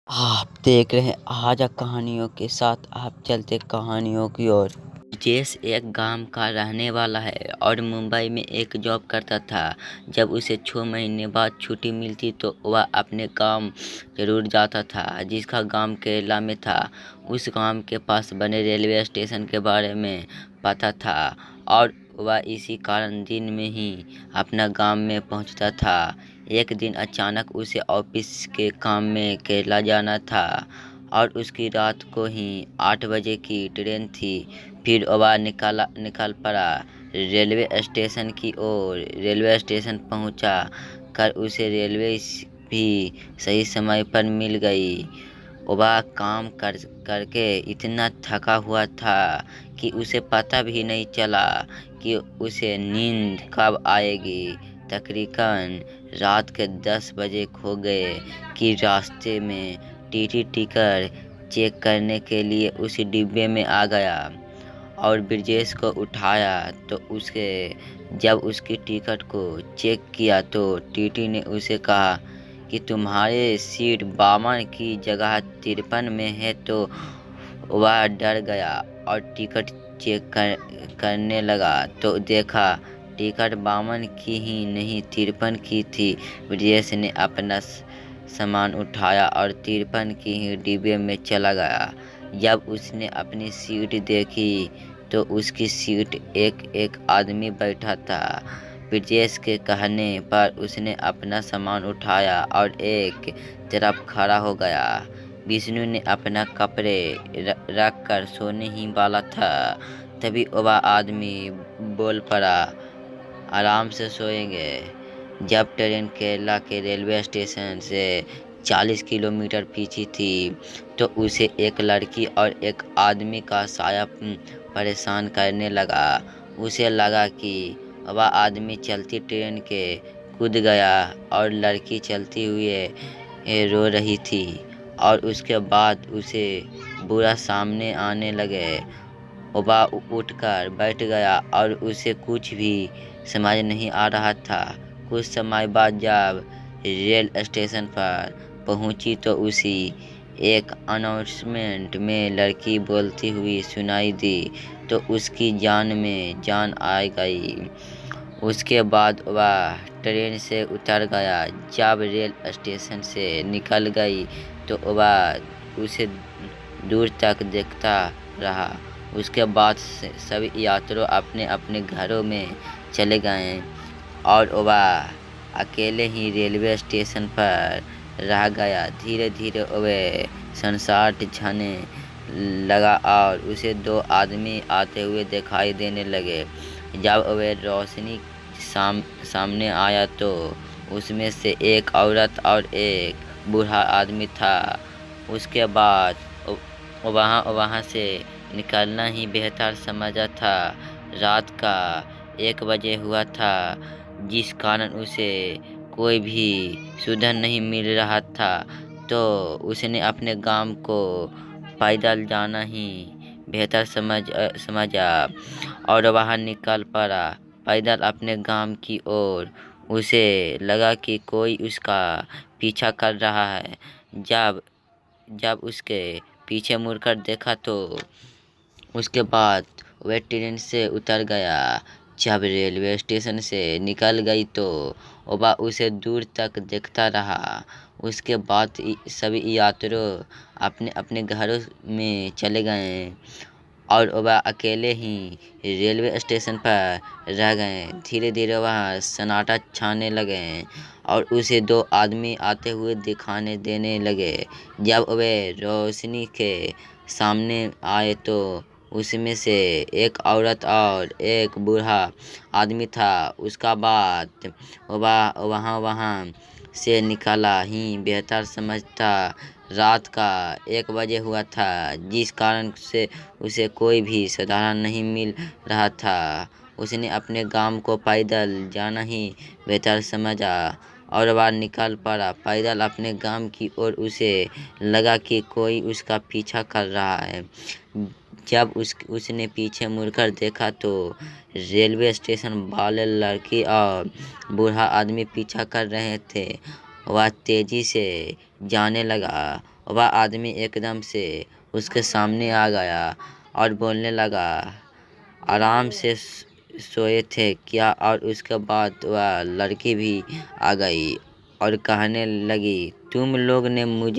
आप देख रहे हैं आजा कहानियों के साथ। आप चलते कहानियों की ओर। जेस एक गांव का रहने वाला है और मुंबई में एक जॉब करता था। जब उसे 6 महीने बाद छुट्टी मिलती तो वह अपने गांव जरूर जाता था, जिसका गांव केरला में था। उस गांव के पास बने रेलवे स्टेशन के बारे में पता था और वह इसी कारण दिन में ही अपना गांव में पहुंचता था। एक दिन अचानक उसे ऑफिस के काम में केरला जाना था और उसकी रात को ही 8 बजे की ट्रेन थी। फिर वह निकल पड़ा रेलवे स्टेशन की ओर। रेलवे स्टेशन पहुंचा कर उसे रेलवे भी सही समय पर मिल गई। वह काम करके इतना थका हुआ था कि उसे पता भी नहीं चला कि उसे नींद कब आएगी। तकरीबन रात के 10 बजे खो गए कि रास्ते में टीटी टिकट चेक करने के लिए उसी डिब्बे में आ गया और ब्रजेश को उठाया। तो उसके जब उसकी टिकट को चेक किया तो टीटी ने उसे कहा कि तुम्हारे सीट 52 की जगह 53 में है। तो वह डर गया और टिकट चेक करने लगा तो देखा टिकट 52 की ही नहीं 53 की थी। ब्रजेश ने अपना सामान उठाया और 53 की ही डिब्बे में चला गया। जब उसने अपनी सीट देखी तो उसकी सीट एक आदमी बैठा था। ब्रजेश के कहने पर उसने अपना सामान उठाया और एक तरफ खड़ा हो गया। विष्णु ने अपना कपड़े रख कर सोने ही वाला था, तभी वह आदमी बोल पड़ा, आराम से सोएंगे। जब ट्रेन केरला के रेलवे स्टेशन से 40 किलोमीटर पीछे थी तो उसे एक लड़की और एक आदमी का साया परेशान करने लगा। उसे लगा कि वह आदमी चलती ट्रेन के कूद गया और लड़की चलती हुई रो रही थी और उसके बाद उसे बुरा सामने आने लगे। वह उठकर बैठ गया और उसे कुछ भी समझ नहीं आ रहा था। कुछ समय बाद जब रेल स्टेशन पर पहुंची तो उसी एक अनाउंसमेंट में लड़की बोलती हुई सुनाई दी तो उसकी जान में जान आ गई। उसके बाद वह ट्रेन से उतर गया। जब रेल स्टेशन से निकल गई तो वह उसे दूर तक देखता रहा। उसके बाद सभी यात्री अपने अपने घरों में चले गए और वह अकेले ही रेलवे स्टेशन पर रह गया। धीरे धीरे वह संसार छाने लगा और उसे 2 आदमी आते हुए दिखाई देने लगे। जब वह रोशनी सामने आया तो उसमें से एक औरत और एक बूढ़ा आदमी था। उसके बाद वहाँ से निकलना ही बेहतर समझा था। रात का 1 बजे हुआ था, जिस कारण उसे कोई भी सुधन नहीं मिल रहा था। तो उसने अपने गांव को पैदल जाना ही बेहतर समझा और वह निकल पड़ा पैदल अपने गांव की ओर। उसे लगा कि कोई उसका पीछा कर रहा है। जब जब उसके पीछे मुड़कर देखा तो उसके बाद वह ट्रेन से उतर गया। जब रेलवे स्टेशन से निकल गई तो वह उसे दूर तक देखता रहा। उसके बाद सभी यात्री अपने अपने घरों में चले गए और वह अकेले ही रेलवे स्टेशन पर रह गए। धीरे धीरे वह सन्नाटा छाने लगे और उसे 2 आदमी आते हुए दिखाने देने लगे। जब वे रोशनी के सामने आए तो उसमें से एक औरत और एक बूढ़ा आदमी था। उसका बाद वहाँ से निकाला ही बेहतर समझता। रात का 1 बजे हुआ था, जिस कारण से उसे कोई भी साधन नहीं मिल रहा था। उसने अपने गांव को पैदल जाना ही बेहतर समझा और वह निकल पड़ा पैदल अपने गांव की ओर। उसे लगा कि कोई उसका पीछा कर रहा है। जब उसने पीछे मुड़कर देखा तो रेलवे स्टेशन वाले लड़की और बूढ़ा आदमी पीछा कर रहे थे। वह तेजी से जाने लगा वह आदमी एकदम से उसके सामने आ गया और बोलने लगा, आराम से सोए थे क्या? और उसके बाद वह लड़की भी आ गई और कहने लगी, तुम लोग ने मुझे